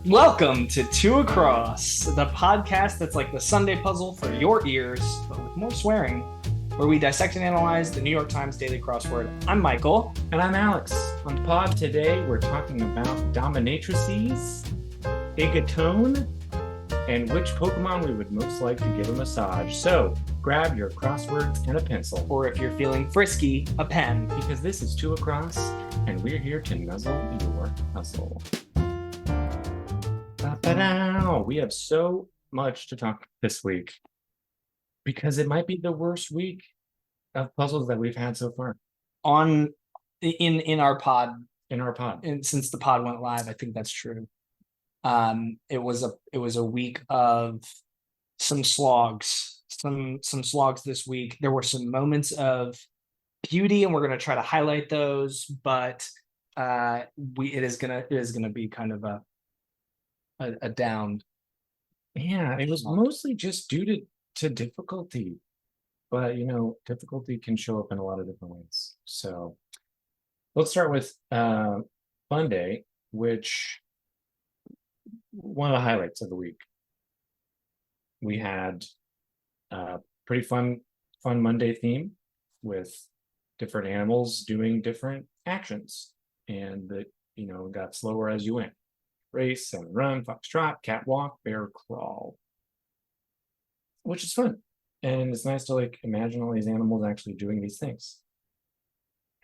Welcome to Two Across, the podcast that's like the Sunday puzzle for your ears, but with more swearing, where we dissect and analyze the New York Times Daily Crossword. I'm Michael. And I'm Alex. On the pod today, we're talking about dominatrices, Igatone, and which Pokemon we would most like to give a massage. So grab your crosswords and a pencil. Or if you're feeling frisky, a pen. Because this is Two Across, and we're here to nuzzle your puzzle. We have so much to talk this week because it might be the worst week of puzzles that we've had so far In our pod. And since the pod went live, I think that's true. It was a week of some slogs, some slogs this week. There were some moments of beauty, and we're going to try to highlight those, but it is gonna be kind of a down. Yeah, it was mostly just due to difficulty, but difficulty can show up in a lot of different ways. So let's start with Monday, which one of the highlights of the week. We had a pretty fun Monday theme with different animals doing different actions, and that got slower as you went. Race and run, foxtrot, catwalk, bear crawl, which is fun. And it's nice to imagine all these animals actually doing these things.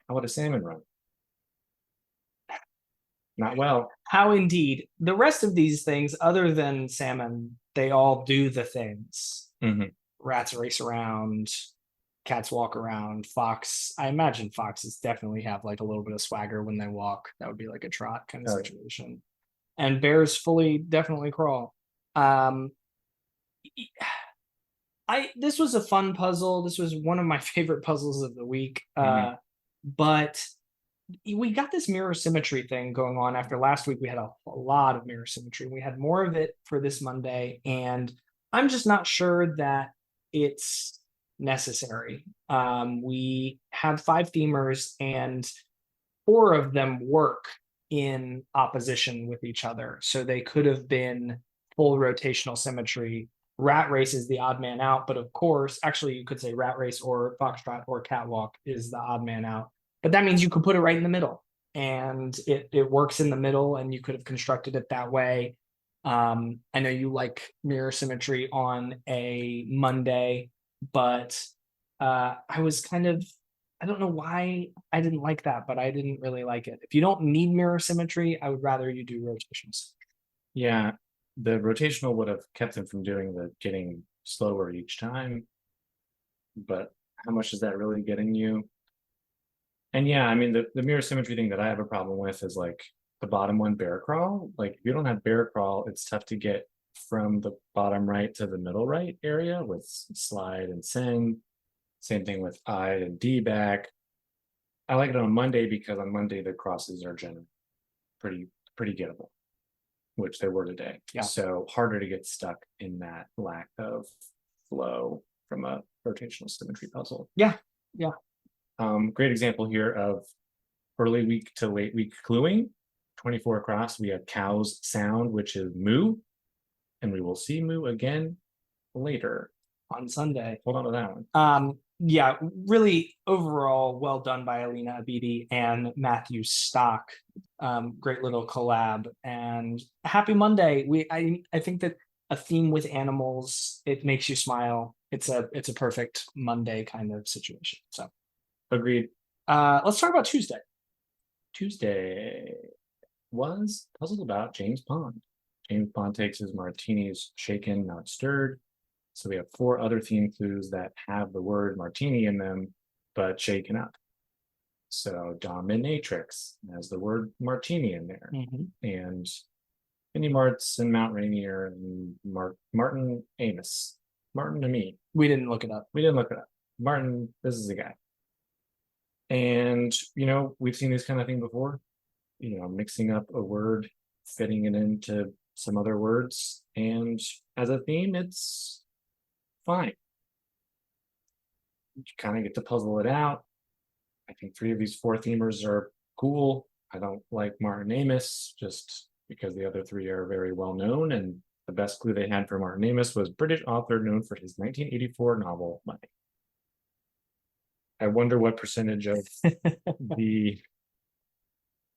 How would a salmon run? Not well. How indeed. The rest of these things, other than salmon, they all do the things. Mm-hmm. Rats race around, cats walk around. Fox, I imagine foxes definitely have a little bit of swagger when they walk. That would be like a trot kind of situation. And bears definitely crawl. This was a fun puzzle. This was one of my favorite puzzles of the week. But we got this mirror symmetry thing going on. After last week, we had a lot of mirror symmetry. We had more of it for this Monday, and I'm just not sure that it's necessary. We have 5 themers, and 4 of them work in opposition with each other. So they could have been full rotational symmetry. Rat race is the odd man out, but of course, actually, you could say rat race or foxtrot or catwalk is the odd man out. But that means you could put it right in the middle, and it works in the middle, and you could have constructed it that way. I know you like mirror symmetry on a Monday, but I was I don't know why I didn't like that, but I didn't really like it. If you don't need mirror symmetry, I would rather you do rotations. Yeah, the rotational would have kept them from doing the getting slower each time. But how much is that really getting you? And yeah, I mean, the mirror symmetry thing that I have a problem with is the bottom one, bear crawl. If you don't have bear crawl, it's tough to get from the bottom right to the middle right area with slide and send. Same thing with I and D back. I like it on Monday because on Monday the crosses are generally pretty gettable, which they were today. Yeah. So harder to get stuck in that lack of flow from a rotational symmetry puzzle. Yeah. Great example here of early week to late week cluing. 24 across, we have cow's sound, which is moo, and we will see moo again later on Sunday. Hold on to that one. Yeah, really overall well done by Alina Abidi and Matthew Stock. Great little collab, and happy Monday. I think that a theme with animals, it makes you smile. It's a perfect Monday kind of situation. So agreed. Let's talk about Tuesday. Tuesday was puzzled about James Pond. James Pond takes his martinis shaken, not stirred. So we have 4 other theme clues that have the word martini in them, but shaken up. So dominatrix has the word martini in there. And Mini Marts and Mount Rainier and Martin Amos. Martin to me. We didn't look it up. Martin, this is the guy. And, we've seen this kind of thing before. Mixing up a word, fitting it into some other words. And as a theme, it's fine. You kind of get to puzzle it out. I think 3 of these 4 themers are cool. I don't like Martin Amos, just because the other three are very well known, and the best clue they had for Martin Amis was British author known for his 1984 novel Money. I wonder what percentage of the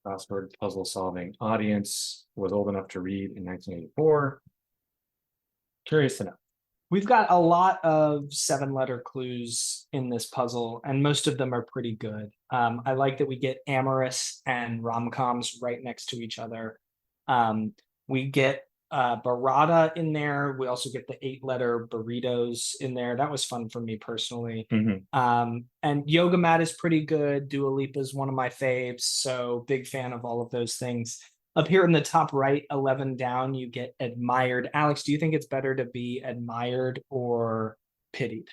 crossword puzzle solving audience was old enough to read in 1984. Curious to know. We've got a lot of 7-letter clues in this puzzle, and most of them are pretty good. I like that we get amorous and rom-coms right next to each other. We get Barada in there. We also get the 8-letter burritos in there. That was fun for me personally. And Yoga Mat is pretty good. Dua Lipa is one of my faves, so big fan of all of those things. Up here in the top right, 11 down, you get admired. Alex, do you think it's better to be admired or pitied?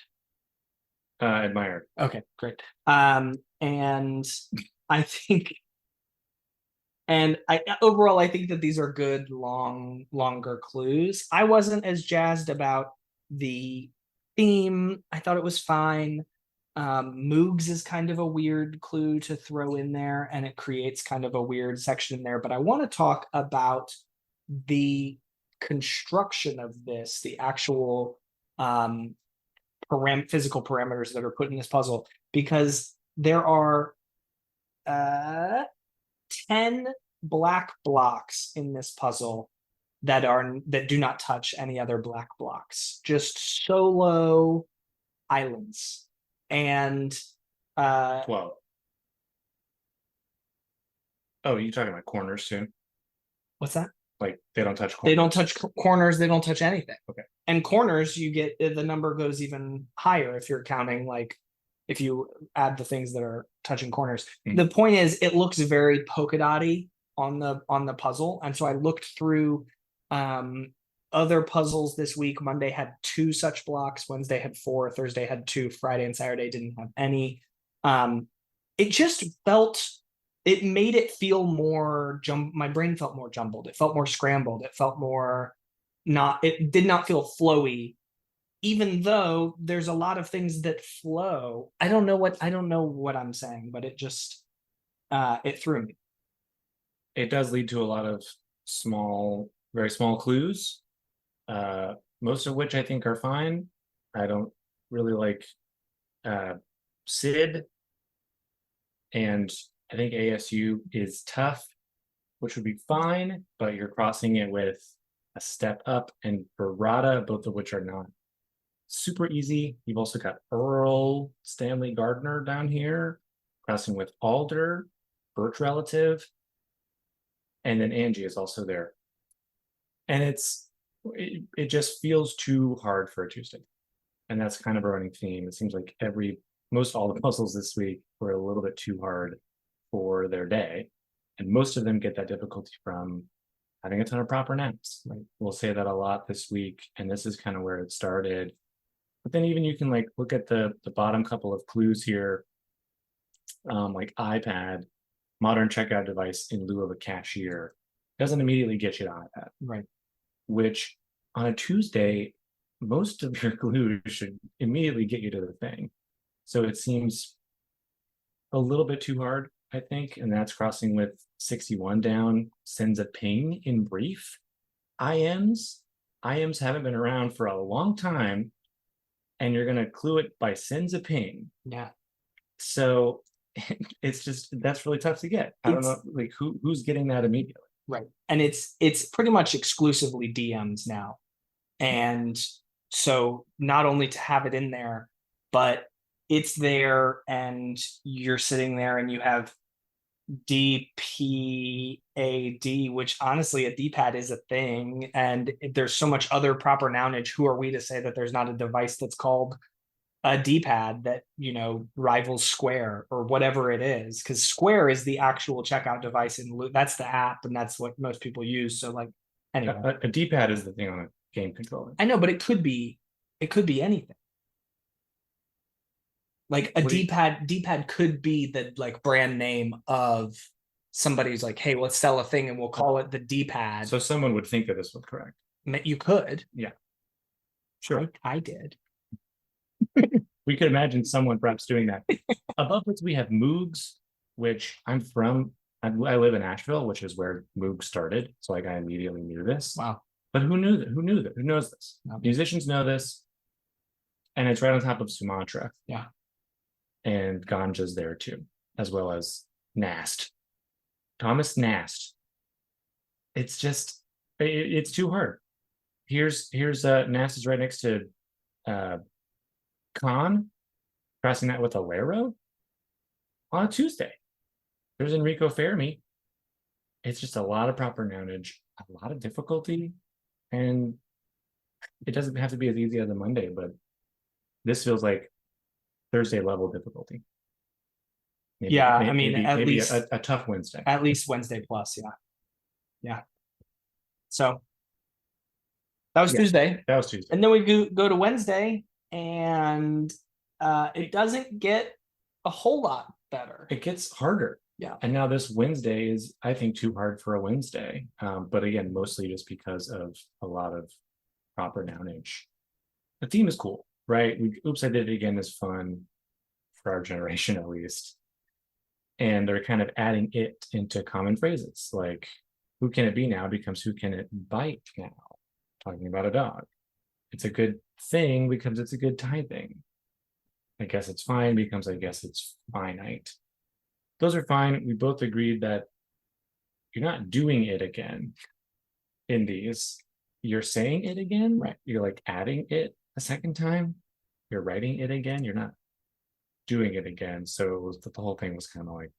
Admired. Okay, great. And I think, and I overall, I think that these are good, longer clues. I wasn't as jazzed about the theme. I thought it was fine. Moogs is kind of a weird clue to throw in there, and it creates kind of a weird section there. But I want to talk about the construction of this, the actual physical parameters that are put in this puzzle, because there are 10 black blocks in this puzzle that do not touch any other black blocks, just solo islands. And 12. Oh, you're talking about corners too? What's that? Like they don't touch They corners. don't touch corners, they don't touch anything. Okay. And corners, you get the number goes even higher if you're counting, like if you add the things that are touching corners. The point is, it looks very polka dotty on the puzzle, and so I looked through other puzzles this week. Monday had 2 such blocks, Wednesday had 4, Thursday had 2, Friday and Saturday didn't have any. It just felt, it made it feel more my brain felt more jumbled, it felt more scrambled, it felt more it did not feel flowy, even though there's a lot of things that flow. I don't know what I'm saying, but it just it threw me. It does lead to a lot of very small clues, most of which I think are fine. I don't really like Sid, and I think ASU is tough, which would be fine, but you're crossing it with a step up and Barada, both of which are not super easy. You've also got Earl Stanley Gardner down here, crossing with Alder, Birch relative, and then Angie is also there. And it just feels too hard for a Tuesday. And that's kind of a running theme. It seems like most all the puzzles this week were a little bit too hard for their day. And most of them get that difficulty from having a ton of proper nouns. Like we'll say that a lot this week, and this is kind of where it started. But then even you can like look at the bottom couple of clues here, like iPad, modern checkout device in lieu of a cashier. Doesn't immediately get you to iPad. Right. Which on a Tuesday, most of your clues should immediately get you to the thing. So it seems a little bit too hard, I think, and that's crossing with 61 down, sends a ping in brief. IMs haven't been around for a long time, and you're gonna clue it by sends a ping. Yeah. So it's just, that's really tough to get. I don't know, like who's getting that immediately. Right. And it's pretty much exclusively DMs now. And so not only to have it in there, but it's there and you're sitting there and you have DPAD, which honestly a D-pad is a thing, and there's so much other proper nounage. Who are we to say that there's not a device that's called a D-pad that, you know, rivals Square or whatever it is? Because Square is the actual checkout device that's the app, and that's what most people use. So like, anyway, a D-pad is the thing on a game controller. I know, but it could be anything. Like a D-pad could be the like brand name of somebody's, like, hey, let's sell a thing and we'll call it the D-pad. So someone would think that this was correct. You could. Yeah. Sure. I did. We could imagine someone perhaps doing that. Above this, we have Moogs, which I'm from I live in Asheville, which is where Moog started, so like I immediately knew this. Wow. But who knew that? Who knew that? Who knows this? No. Musicians know this, and it's right on top of Sumatra. Yeah. And Ganja's there too, as well as Nast. Thomas Nast. It's just it's too hard. Here's Nast is right next to Khan, crossing that with Alero on a Tuesday. There's Enrico Fermi. It's just a lot of proper nounage, a lot of difficulty, and it doesn't have to be as easy as a Monday, but this feels like Thursday level difficulty. Maybe, Yeah, I mean, at least a tough Wednesday. At least Wednesday plus, yeah. Yeah. So that was Tuesday. That was Tuesday. And then we go to Wednesday, and it doesn't get a whole lot better. It gets harder. Yeah. And now this Wednesday is, I think, too hard for a Wednesday. But again, mostly just because of a lot of proper nounage. The theme is cool, right? Oops, I Did It Again is fun for our generation, at least. And they're kind of adding it into common phrases, like who can it be now becomes who can it bite now, talking about a dog. It's a good thing because it's a good tithing. I guess it's fine becomes I guess it's finite. Those are fine. We both agreed that you're not doing it again in these. You're saying it again, right? You're like adding it a second time. You're writing it again. You're not doing it again. So it was, the whole thing was kind of like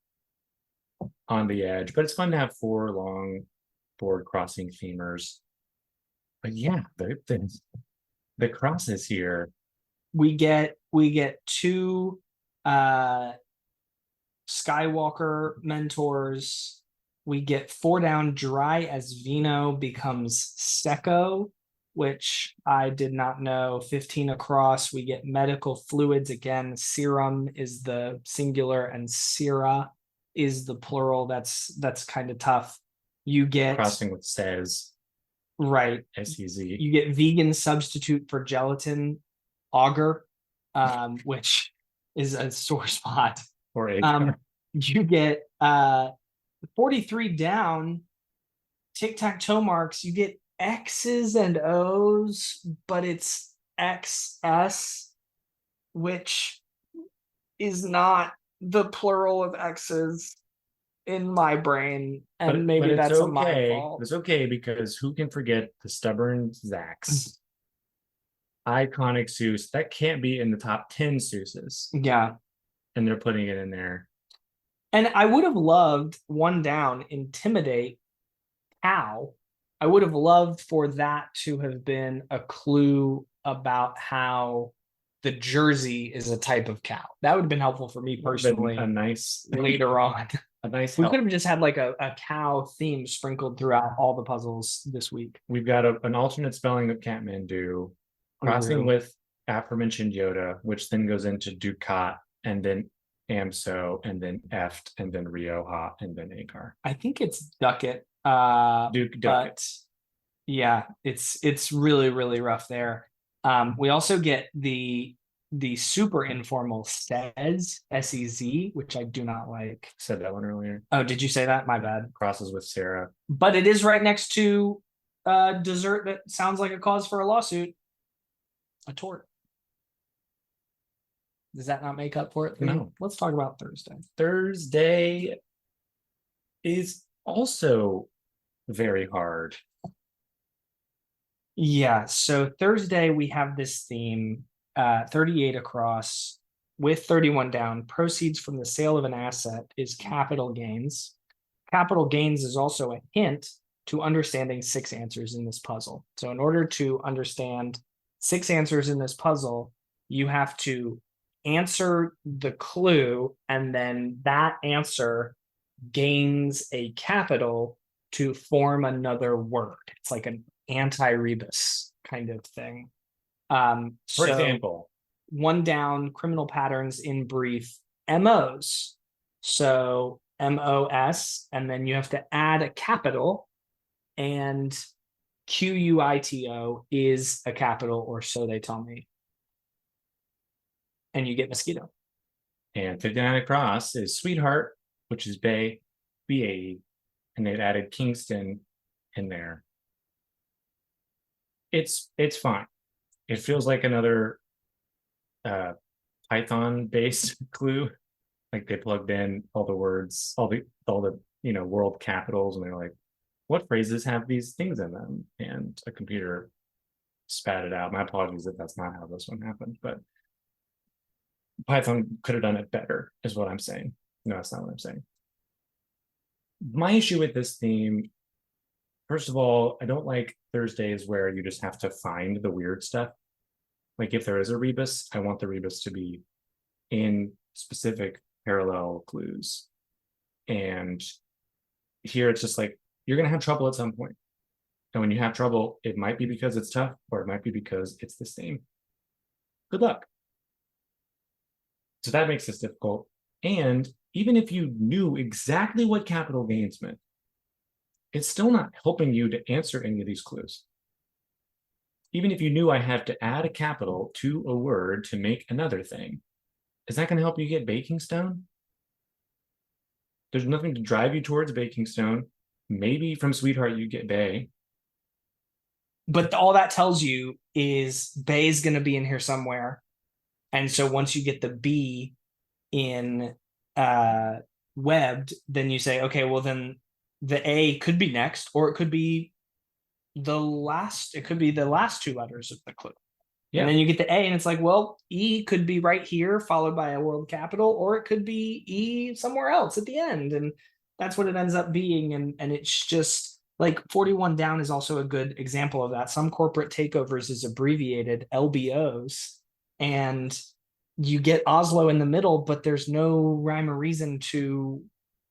on the edge, but it's fun to have 4 long board crossing themers. But yeah, the crosses here. We get 2 Skywalker mentors. We get 4 down dry as vino becomes secco, which I did not know. 15 across. We get medical fluids again. Serum is the singular and sera is the plural. That's kind of tough. You get crossing with says, right? S-E-Z. You get vegan substitute for gelatin, auger, which is a sore spot. Or you get 43 down tic-tac-toe marks. You get X's and O's, but it's XS, which is not the plural of X's in my brain, and maybe that's my fault. It's okay, because who can forget the stubborn Zax? Iconic Seuss. That can't be in the top 10 Seusses. Yeah. And they're putting it in there. And I would have loved 1 down, intimidate cow. I would have loved for that to have been a clue about how the Jersey is a type of cow. That would have been helpful for me personally. A nice later on. A nice we could have just had like a cow theme sprinkled throughout all the puzzles this week. We've got an alternate spelling of Kathmandu, crossing with aforementioned Yoda, which then goes into Ducat, and then Amso, and then Eft, and then Rioja, and then Akar. I think it's Ducat. Ducat. But yeah, it's really, really rough there. We also get the super informal says, S-E-Z, which I do not like. Said that one earlier. Oh, did you say that? My bad. Crosses with Sarah. But it is right next to dessert that sounds like a cause for a lawsuit. A tort. Does that not make up for it? No. Let's talk about Thursday. Thursday is also very hard. Yeah, so Thursday we have this theme, 38 across with 31 down. Proceeds from the sale of an asset is capital gains. Capital gains is also a hint to understanding 6 answers in this puzzle. So in order to understand 6 answers in this puzzle, you have to answer the clue, and then that answer gains a capital to form another word. It's like an anti-rebus kind of thing. For example, 1 down, criminal patterns in brief, MOs. So MOS, and then you have to add a capital, and QUITO is a capital, or so they tell me. And you get mosquito. And 59 across is sweetheart, which is Bay, BAE, and they've added Kingston in there. It's fine. It feels like another Python based clue. Like they plugged in all the words, all the world capitals, and they're like, what phrases have these things in them? And a computer spat it out. My apologies if that's not how this one happened, but Python could have done it better, is what I'm saying. No, that's not what I'm saying. My issue with this theme, first of all, I don't like Thursdays where you just have to find the weird stuff. Like if there is a rebus, I want the rebus to be in specific parallel clues. And here it's just like, you're going to have trouble at some point. And when you have trouble, it might be because it's tough, or it might be because it's the same. Good luck. So that makes this difficult. And even if you knew exactly what capital gains meant, it's still not helping you to answer any of these clues. Even if you knew I have to add a capital to a word to make another thing, is that going to help you get baking stone? There's nothing to drive you towards baking stone. Maybe from sweetheart you get bay. But all that tells you is bay is going to be in here somewhere. And so once you get the B in webbed, then you say, okay, well then the A could be next, or it could be the last two letters of the clue. Yeah. And then you get the A, and it's like, well, E could be right here, followed by a world capital, or it could be E somewhere else at the end. And that's what it ends up being. And it's just like 41 down is also a good example of that. Some corporate takeovers is abbreviated LBOs, and you get Oslo in the middle, but there's no rhyme or reason to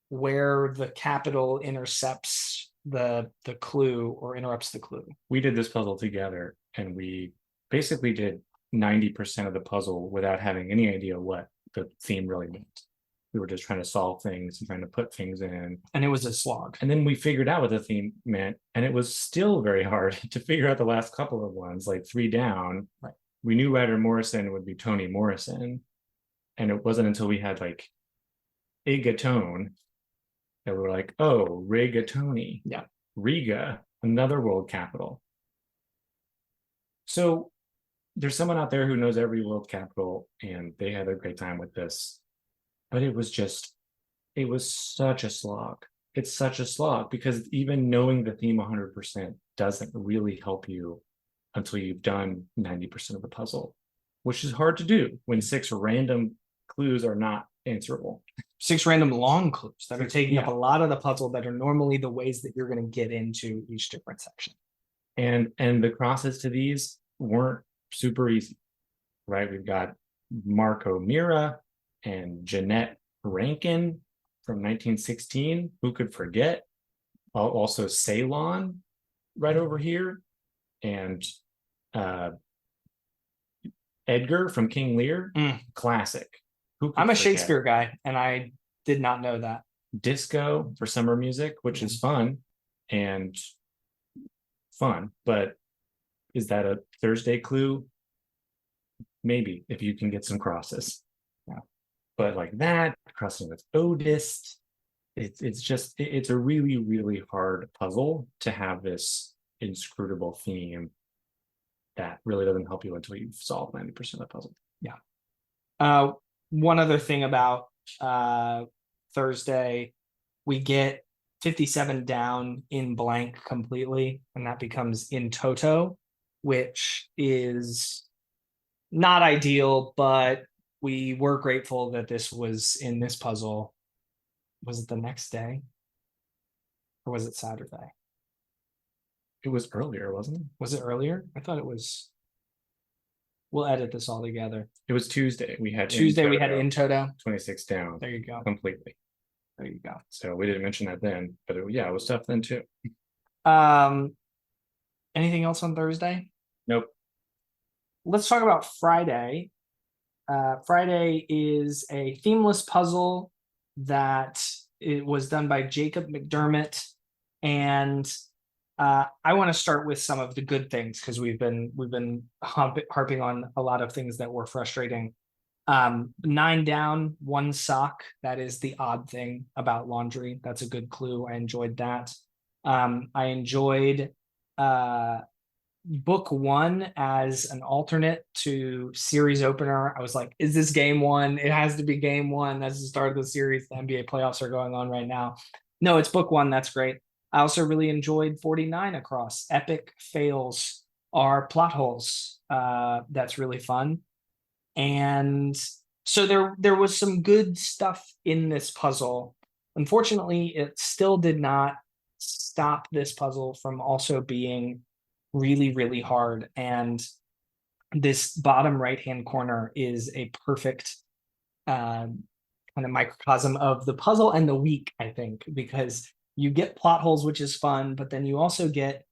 where the capital intercepts the clue or interrupts the clue. We did this puzzle together, and we basically did 90% of the puzzle without having any idea what the theme really meant. We were just trying to solve things and trying to put things in. And it was a slog. And then we figured out what the theme meant, and it was still very hard to figure out the last couple of ones, like 3 down. Right. We knew Ryder Morrison would be Toni Morrison. And it wasn't until we had like Igatone that we were like, oh, Rigatoni. Yeah. Riga, another world capital. So there's someone out there who knows every world capital, and they had a great time with this. But it was such a slog. It's such a slog because even knowing the theme 100% doesn't really help you until you've done 90% of the puzzle, which is hard to do when 6 random clues are not answerable. 6 random long clues that are taking up a lot of the puzzle that are normally the ways that you're going to get into each different section. And the crosses to these weren't super easy, right? We've got Marco Mira and Jeanette Rankin from 1916. Who could forget? Also Ceylon right over here. And Edgar from King Lear. Classic. I'm a Shakespeare guy, and I did not know that. Disco for summer music, which is fun, but is that a Thursday clue? Maybe, if you can get some crosses. Yeah. But like that, crossing with Otis, it's a really, really hard puzzle to have this inscrutable theme that really doesn't help you until you've solved 90% of the puzzle. Yeah. One other thing about Thursday, we get 57 down in blank completely, and that becomes in toto, which is not ideal, but we were grateful that this was in this puzzle. Was it the next day? Or was it Saturday? It was earlier, wasn't it? Was it earlier? I thought it was. We'll edit this all together. It was Tuesday. We had in toto. 26 down. There you go. Completely. There you go. So we didn't mention that then, but it was tough then too. Anything else on Thursday? Nope. Let's talk about Friday. Friday is a themeless puzzle that it was done by Jacob McDermott, and I want to start with some of the good things because we've been harping on a lot of things that were frustrating. 9 down, 1 sock. That is the odd thing about laundry. That's a good clue. I enjoyed that. I enjoyed book 1 as an alternate to series opener. I was like, is this game 1? It has to be game 1. That's the start of the series. The NBA playoffs are going on right now. No, it's book 1. That's great. I also really enjoyed 49 across. Epic fails are plot holes. That's really fun. And so there was some good stuff in this puzzle. Unfortunately, it still did not stop this puzzle from also being really, really hard. And this bottom right-hand corner is a perfect kind of microcosm of the puzzle and the week, I think, because you get plot holes, which is fun, but then you also get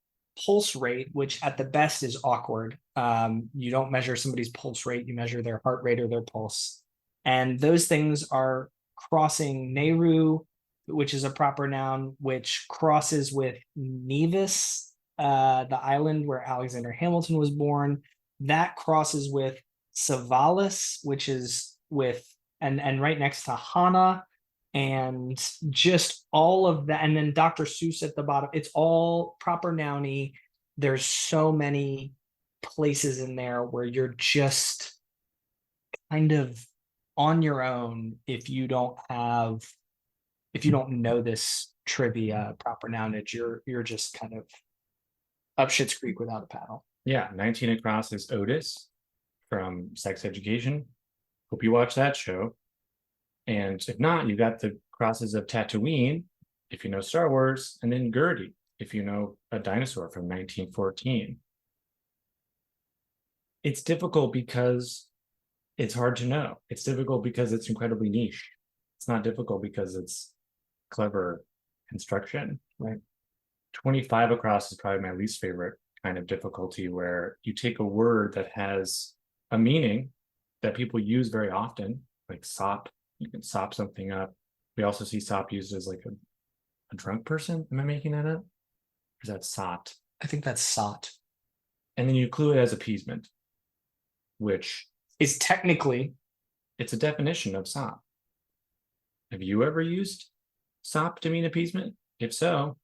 pulse rate, which at the best is awkward. You don't measure somebody's pulse rate, you measure their heart rate or their pulse. And those things are crossing Nehru, which is a proper noun, which crosses with Nevis, the island where Alexander Hamilton was born. That crosses with Savalis, which is with and right next to Hana, and just all of that. And then Dr. Seuss at the bottom. It's all proper nouny. There's so many places in there where you're just kind of on your own if you don't know this trivia proper nounage. You're just kind of up Shit's Creek without a paddle. Yeah, 19 across is Otis from Sex Education. Hope you watch that show. And if not, you got the crosses of Tatooine, if you know Star Wars, and then Gertie, if you know a dinosaur from 1914. It's difficult because it's hard to know. It's difficult because it's incredibly niche. It's not difficult because it's clever construction. Right. 25 across is probably my least favorite kind of difficulty, where you take a word that has a meaning that people use very often, like sop. You can sop something up. We also see sop used as like a drunk person. Am I making that up? Or is that sot? I think that's sot. And then you clue it as appeasement, which is technically, it's a definition of sop. Have you ever used sop to mean appeasement? If so,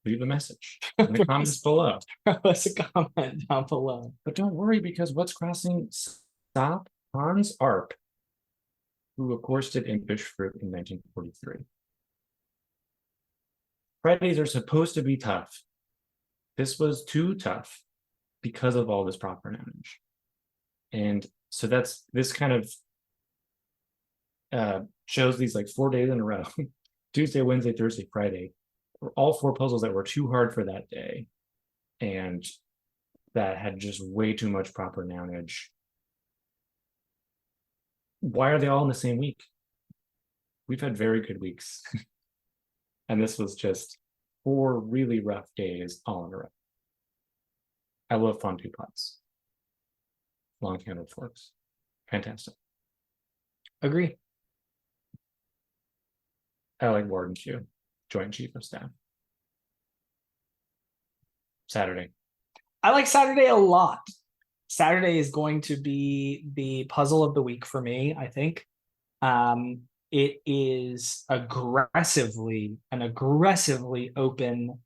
leave a message in the comments below. Throw us a comment down below. But don't worry, because what's crossing sop? Hans Arp, who of course did Impish Fruit in 1943. Fridays are supposed to be tough. This was too tough because of all this proper nounage. And so that's this kind of shows these like 4 days in a row. Tuesday, Wednesday, Thursday, Friday, were all 4 puzzles that were too hard for that day. And that had just way too much proper nounage. Why are they all in the same week? We've had very good weeks. And this was just 4 really rough days all in a row. I love fondue pots. Long-handled forks. Fantastic. Agree. I like Warden Q, Joint Chief of Staff. Saturday. I like Saturday a lot. Saturday is going to be the puzzle of the week for me, I think. It is an aggressively open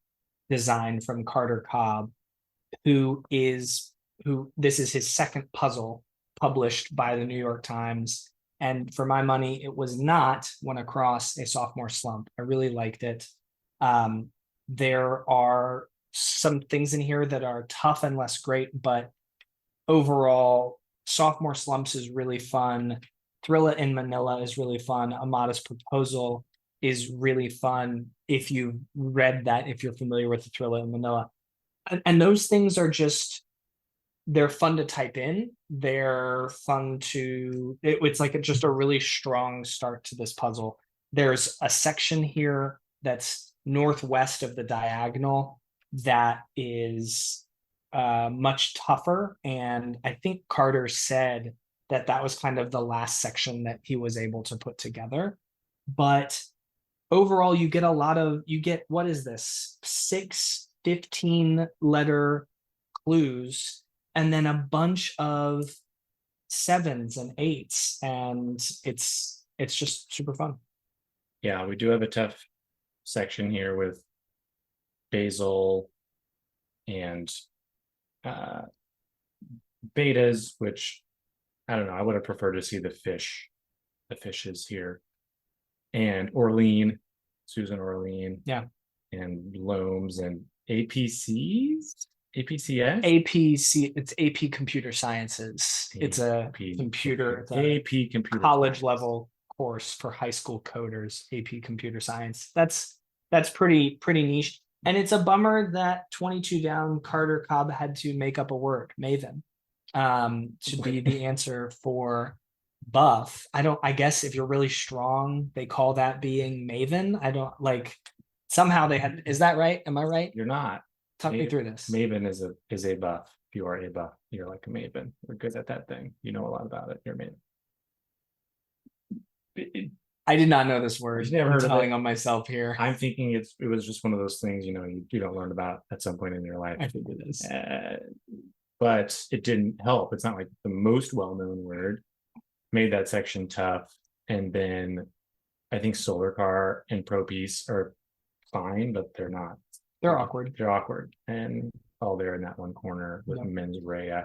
design from Carter Cobb, who this is his second puzzle published by the New York Times. And for my money, it was not One Across a Sophomore Slump. I really liked it. There are some things in here that are tough and less great, but overall, Sophomore Slumps is really fun. Thrilla in Manila is really fun. A Modest Proposal is really fun if you've read that, if you're familiar with the Thrilla in Manila. And those things are just, they're fun to type in. They're fun to, it's like just a really strong start to this puzzle. There's a section here that's northwest of the diagonal that is much tougher. And I think Carter said that was kind of the last section that he was able to put together. But overall, you get what is this? 6 15-letter clues, and then a bunch of sevens and eights, and it's just super fun. Yeah, we do have a tough section here with basil and betas, which I don't know. I would have preferred to see the fishes here, and Orlean, Susan Orlean, Yeah. and loams and APCs, APCS, It's AP Computer Sciences. It's a computer AP computer college science. level course for high school coders. AP Computer Science. That's pretty niche, and it's a bummer that 22 down Carter Cobb had to make up a word, Maven, to be the answer for buff. I guess if you're really strong, they call that being Maven. I don't like, somehow they had, is that right? Am I right? You're not. Talk me through this. Maven is a buff. If you are a buff, you're like a maven. You're good at that thing. You know a lot about it. You're a maven. I did not know this word. You've never heard of telling it? on myself here. I'm thinking it was just one of those things, you don't learn about at some point in your life. I think it is. But it didn't help. It's not like the most well-known word. Made that section tough. And then I think Solar Car and Pro Piece are fine, but they're not. They're awkward. They're awkward. And all there in that one corner with mens rea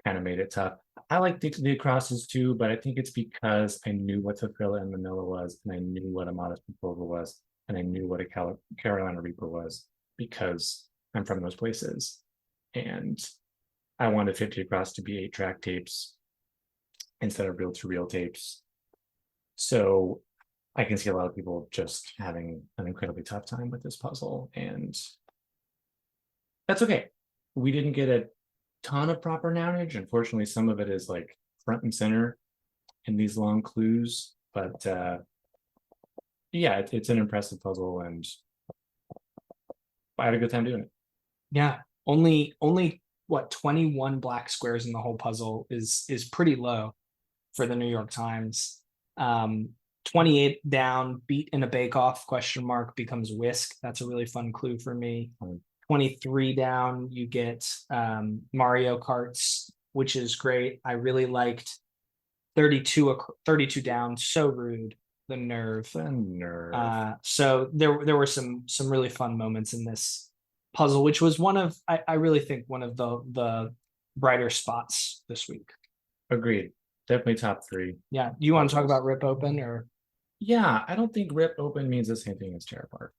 kind of made it tough. I like the crosses too, but I think it's because I knew what Tefilla and Manila was, and I knew what a Modest Proposal was, and I knew what a Carolina Reaper was, because I'm from those places. And I wanted 50 across to be 8-track tapes instead of reel-to-reel tapes. So I can see a lot of people just having an incredibly tough time with this puzzle, and that's okay. We didn't get a ton of proper nounage. Unfortunately, some of it is like front and center in these long clues, but yeah, it's an impressive puzzle, and I had a good time doing it. Yeah, only what, 21 black squares in the whole puzzle is pretty low for the New York Times. 28 down, beat in a bake-off, question mark, becomes whisk. That's a really fun clue for me. 23 down, you get Mario Karts, which is great. I really liked 32 down, so rude, the nerve. So there were some really fun moments in this puzzle, which was one of, I really think, one of the brighter spots this week. Agreed. Definitely top 3. Yeah. You want to talk about Rip Open, or? Yeah, I don't think rip open means the same thing as tear apart.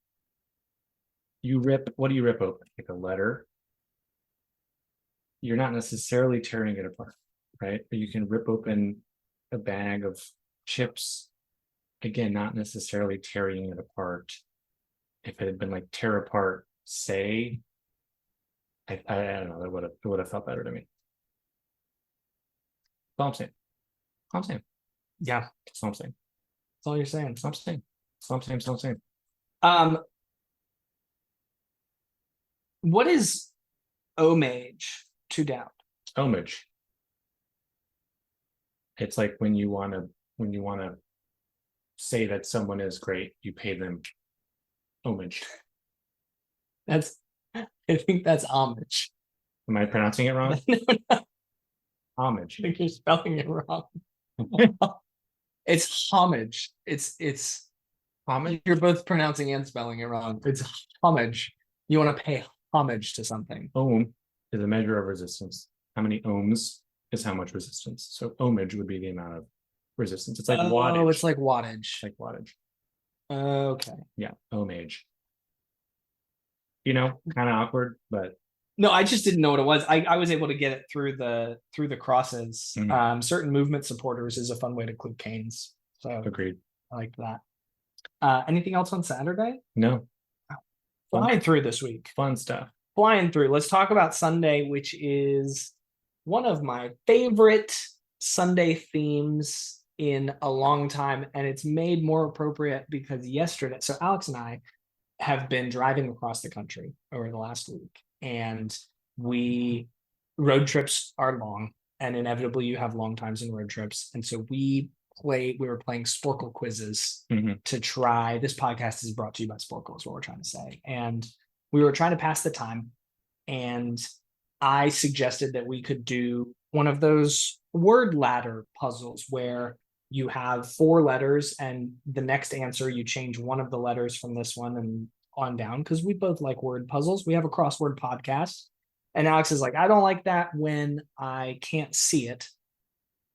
What do you rip open? Like a letter? You're not necessarily tearing it apart, right? But you can rip open a bag of chips. Again, not necessarily tearing it apart. If it had been like tear apart, say, I don't know, it would have felt better to me. That's all I'm saying. That's all I'm saying. Yeah. That's all I'm saying. That's all you're saying. That's all I'm saying. That's all I'm saying. That's all I'm saying. What is homage 2 down? Homage. It's like when you want to say that someone is great, you pay them homage. I think that's homage. Am I pronouncing it wrong? No. Homage. I think you're spelling it wrong. It's homage. It's homage. You're both pronouncing and spelling it wrong. It's homage. You want to pay homage to something. Ohm is a measure of resistance. How many ohms is how much resistance. So ohmage would be the amount of resistance. It's like wattage. Oh, it's like wattage. Like wattage. Okay. Yeah, ohmage. Kind of awkward, but no, I just didn't know what it was. I was able to get it through the crosses. Mm-hmm. Certain movement supporters is a fun way to clue canes. So agreed. I like that. Anything else on Saturday? No. Flying through this week. Fun stuff. Flying through. Let's talk about Sunday, which is one of my favorite Sunday themes in a long time, and it's made more appropriate because yesterday, so Alex and I have been driving across the country over the last week, and road trips are long, and inevitably you have long times in road trips, and so we were playing Sporkle quizzes to try. This podcast is brought to you by Sporkle, is what we're trying to say, and we were trying to pass the time, and I suggested that we could do one of those word ladder puzzles where you have 4 letters and the next answer you change one of the letters from this one and on down, because we both like word puzzles. We have a crossword podcast. And Alex is like, I don't like that when I can't see it.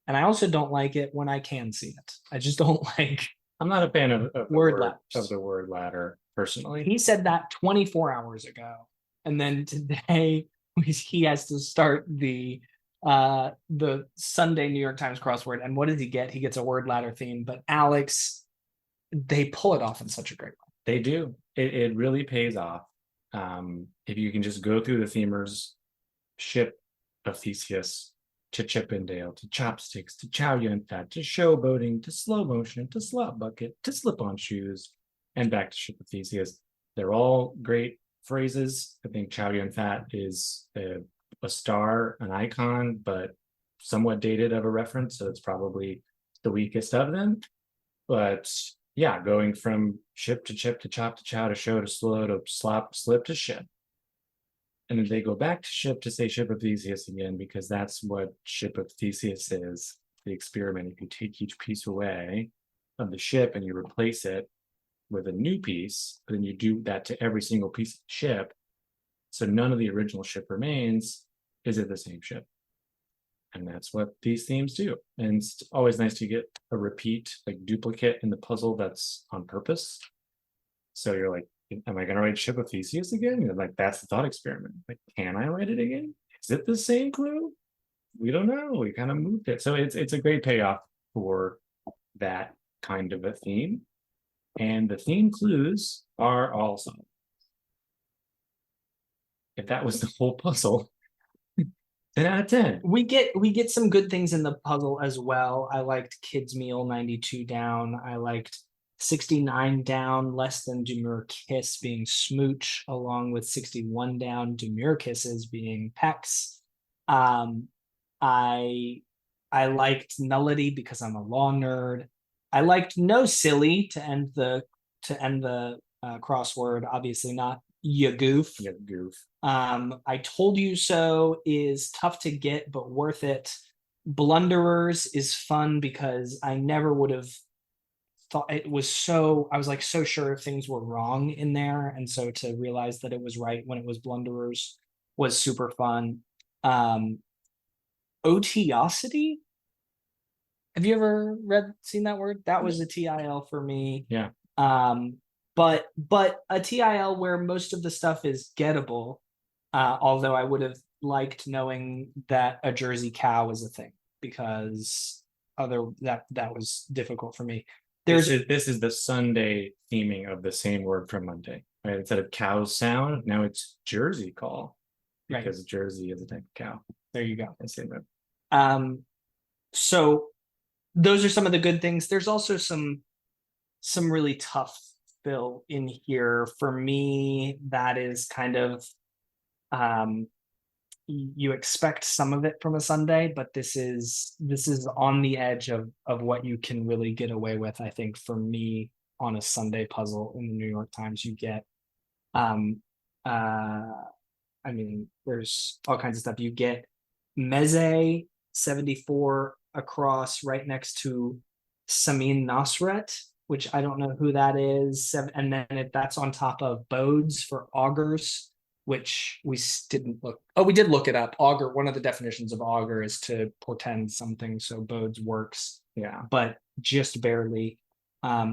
And I also don't like it when I can see it. I just don't like. I'm not a fan of the Word word ladder personally. He said that 24 hours ago. And then today he has to start the Sunday New York Times crossword. And what does he get? He gets a word ladder theme. But Alex, they pull it off in such a great way. They do. It really pays off. If you can just go through the themers, ship of Theseus to Chippendale, to chopsticks, to chow yun fat, to showboating, to slow motion, to slop bucket, to slip on shoes, and back to ship of Theseus. They're all great phrases. I think chow yun fat is a star, an icon, but somewhat dated of a reference, so it's probably the weakest of them. But yeah, going from ship to chip to chop to chow to show to slow to slop, slip to ship. And then they go back to ship to say ship of Theseus again, because that's what ship of Theseus is, the experiment. If you take each piece away of the ship and you replace it with a new piece, then you do that to every single piece of the ship. So none of the original ship remains. Is it the same ship? And that's what these themes do. And it's always nice to get a repeat, like duplicate in the puzzle that's on purpose. So you're like, am I going to write Ship of Theseus again? You're like, that's the thought experiment. Like, can I write it again? Is it the same clue? We don't know. We kind of moved it. So it's a great payoff for that kind of a theme. And the theme clues are all solid. If that was the whole puzzle, 10 out of 10. We get some good things in the puzzle as well. I liked Kids Meal 92 down. I liked 69 down, less than Demure Kiss being smooch, along with 61 down, Demure Kisses being pecks. I liked Nullity because I'm a law nerd. I liked No Silly to end the crossword. Obviously not ya goof. Yeah, goof. I Told You So is tough to get, but worth it. Blunderers is fun because I never would have thought it was so. I was like so sure things were wrong in there, and so to realize that it was right when it was Blunderers was super fun. Otiosity. Have you ever seen that word? That was a TIL for me. Yeah. But a TIL where most of the stuff is gettable. Although I would have liked knowing that a Jersey cow is a thing, because that was difficult for me. This is the Sunday theming of the same word from Monday. Right? Instead of cow's sound, now it's Jersey call, because right. Jersey is a type of cow. There you go. I say that. So those are some of the good things. There's also some really tough fill in here for me. That is kind of you expect some of it from a Sunday, but this is on the edge of what you can really get away with. I think for me on a Sunday puzzle in the New York Times, you get I mean, there's all kinds of stuff. You get Meze 74 across right next to Samin Nasret, which I don't know who that is. And then that's on top of Bodes for augurs, which we didn't look. Oh, we did look it up. Augur, one of the definitions of augur is to portend something. So Bodes works. Yeah. But just barely.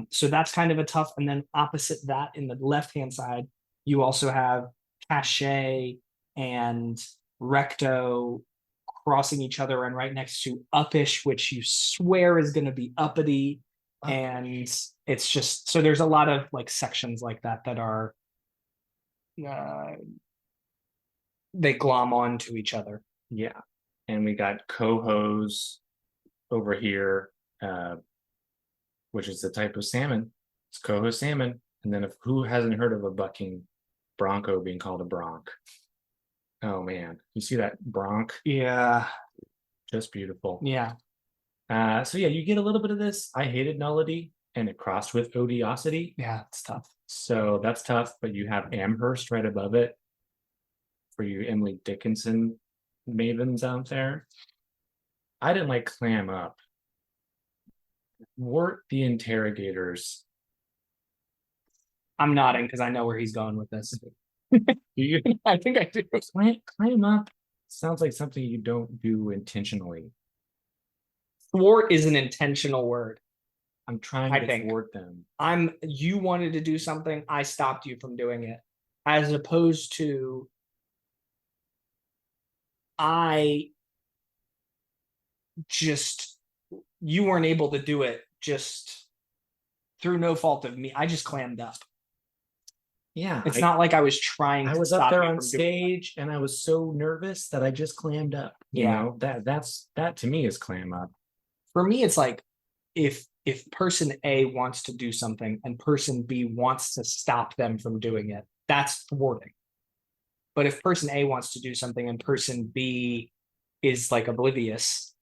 So that's kind of a tough. And then opposite that in the left-hand side, you also have Cachet and Recto crossing each other, and right next to Uppish, which you swear is going to be uppity. And it's just, so there's a lot of like sections like that are they glom on to each other. Yeah. And we got cohos over here, which is the type of salmon. It's coho salmon. And then who hasn't heard of a bucking bronco being called a bronc? Oh man, you see that bronc? Yeah. Just beautiful. Yeah. So yeah, you get a little bit of this. I hated Nullity, and it crossed with Odiosity. Yeah, it's tough. So that's tough, but you have Amherst right above it for you Emily Dickinson mavens out there. I didn't like clam up. Thwart the interrogators. I'm nodding because I know where he's going with this. You I think I do. clam up sounds like something you don't do intentionally. Thwart is an intentional word. I'm trying I to think. thwart them. You wanted to do something, I stopped you from doing it. As opposed to I just you weren't able to do it just through no fault of me. I just clammed up. Yeah, It's not like I was trying I to was up stop there you on from doing it. stage and I was so nervous that I just clammed up. You Yeah. know, that to me is clam up. For me, it's like if person A wants to do something and person B wants to stop them from doing it, that's thwarting. But if person A wants to do something and person B is like oblivious,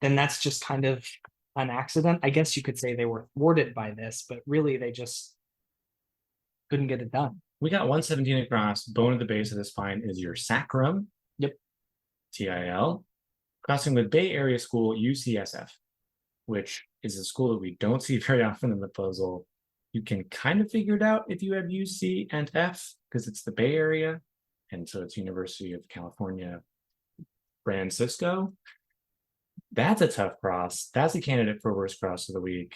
then that's just kind of an accident. I guess you could say they were thwarted by this, but really they just couldn't get it done. We got 117 across. Bone at the base of the spine is your sacrum. Yep. TIL. Crossing with Bay Area School UCSF, which is a school that we don't see very often in the puzzle. You can kind of figure it out if you have UC and F because it's the Bay Area. And so it's University of California, Francisco. That's a tough cross. That's a candidate for worst cross of the week.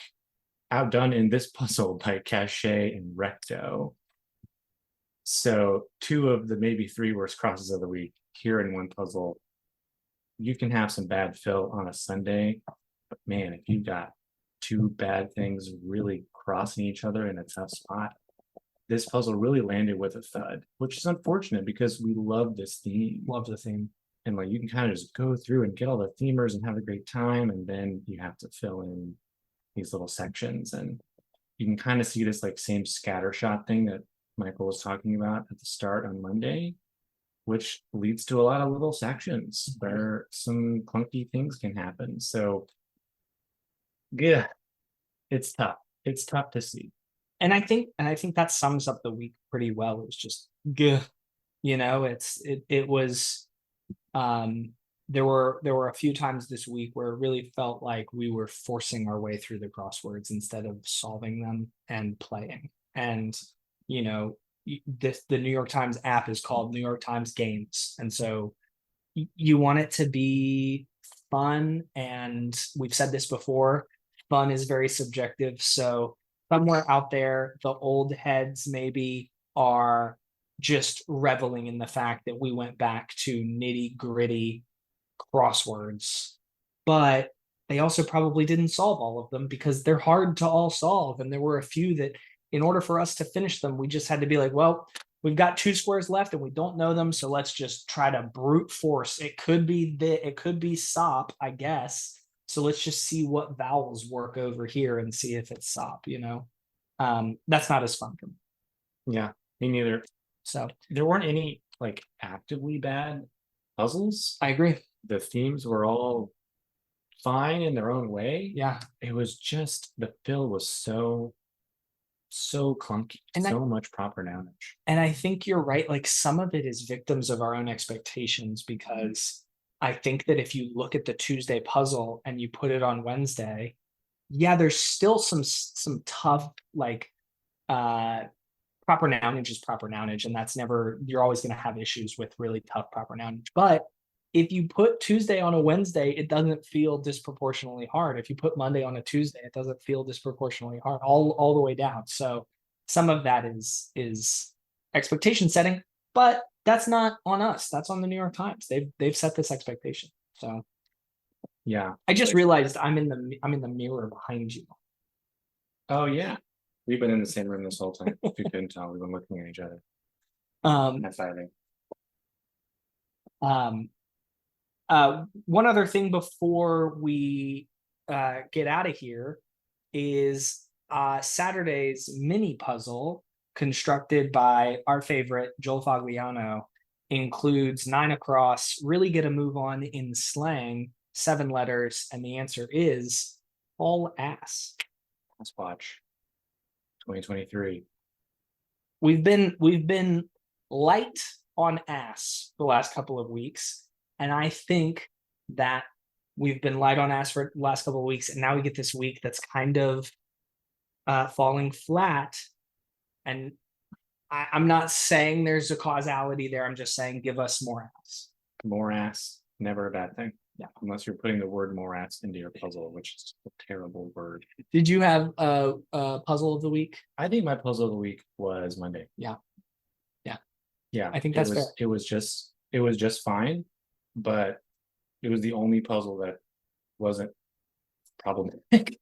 Outdone in this puzzle by Cachet and Recto. So two of the maybe three worst crosses of the week here in one puzzle. You can have some bad fill on a Sunday, but man, if you've got two bad things really crossing each other in a tough spot, this puzzle really landed with a thud, which is unfortunate because we love this theme. Love the theme. And like you can kind of just go through and get all the themers and have a great time, and then you have to fill in these little sections, and you can kind of see this like same scatter shot thing that Michael was talking about at the start on Monday, which leads to a lot of little sections where some clunky things can happen. So yeah, it's tough. It's tough to see. And I think that sums up the week pretty well. It was just good. It was there were a few times this week where it really felt like we were forcing our way through the crosswords instead of solving them and playing. And the New York Times app is called New York Times Games, and so you want it to be fun. And we've said this before, fun is very subjective. So somewhere out there, the old heads maybe are just reveling in the fact that we went back to nitty gritty crosswords, but they also probably didn't solve all of them because they're hard to all solve. And there were a few that, in order for us to finish them, we just had to be like, well, we've got two squares left and we don't know them, so let's just try to brute force. It could be sop, I guess. So let's just see what vowels work over here and see if it's sop. That's not as fun for me. Yeah, me neither. So there weren't any like actively bad puzzles. I agree. The themes were all fine in their own way. Yeah. It was just the fill was so clunky, and so much proper nounage. And I think you're right. Like some of it is victims of our own expectations, because I think that if you look at the Tuesday puzzle and you put it on Wednesday, yeah, there's still some tough, like proper nounage is proper nounage, and that's never, you're always going to have issues with really tough proper nounage. But if you put Tuesday on a Wednesday, it doesn't feel disproportionately hard. If you put Monday on a Tuesday, it doesn't feel disproportionately hard all the way down. So some of that is expectation setting, but that's not on us. That's on the New York Times. They've set this expectation. So yeah, I just realized I'm in the mirror behind you. Oh yeah, we've been in the same room this whole time. If you couldn't tell, we've been looking at each other. High-fiving. One other thing before we get out of here is Saturday's mini puzzle, constructed by our favorite Joel Fagliano, includes 9 across, really get a move on in slang, 7 letters, and the answer is all ass. Let's watch 2023. We've been light on ass the last couple of weeks, and I think that We've been light on ass for the last couple of weeks, and now we get this week that's kind of falling flat. And I'm not saying there's a causality there. I'm just saying give us more ass. Morass, never a bad thing. Yeah. Unless you're putting the word morass into your puzzle, which is a terrible word. Did you have a puzzle of the week? I think my puzzle of the week was Monday. Yeah. I think that's fair. It was just fine, but it was the only puzzle that wasn't problematic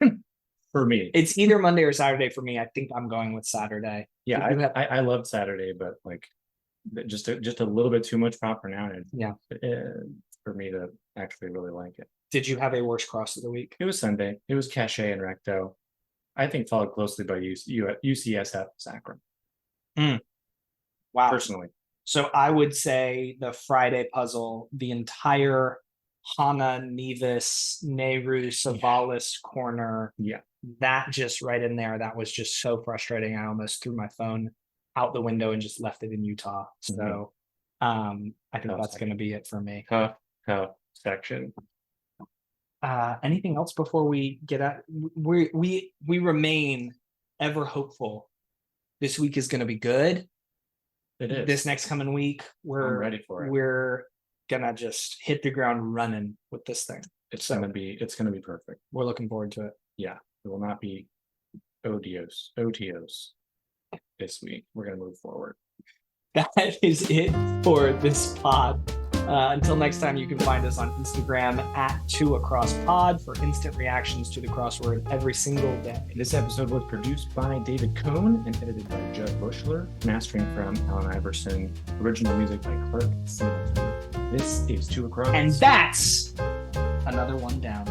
for me. It's either Monday or Saturday for me. I think I'm going with Saturday. Yeah, Did you have- I loved Saturday, but like just a little bit too much pop for now. Yeah. For me to actually really like it. Did you have a worst cross of the week? It was Sunday. It was Cachet and Recto. I think followed closely by UCSF Sacrum. Wow. Personally. So I would say the Friday puzzle, the entire Hana, Nevis, Nehru, Savalis corner. Yeah. That just right in there. That was just so frustrating. I almost threw my phone out the window and just left it in Utah. So I think that's going to be it for me. Tough section. Anything else before we get at we remain ever hopeful. This week is going to be good. It is. This next coming week, I'm ready for it. We're gonna just hit the ground running with this thing. It's gonna be perfect. We're looking forward to it. Yeah, it will not be OTOs this week. We're gonna move forward. That is it for this pod. Until next time, you can find us on Instagram at 2acrosspod for instant reactions to the crossword every single day. This episode was produced by David Cohn and edited by Judd Bushler, mastering from Alan Iverson, original music by Clark Singleton. This is 2 Across. And that's another one down.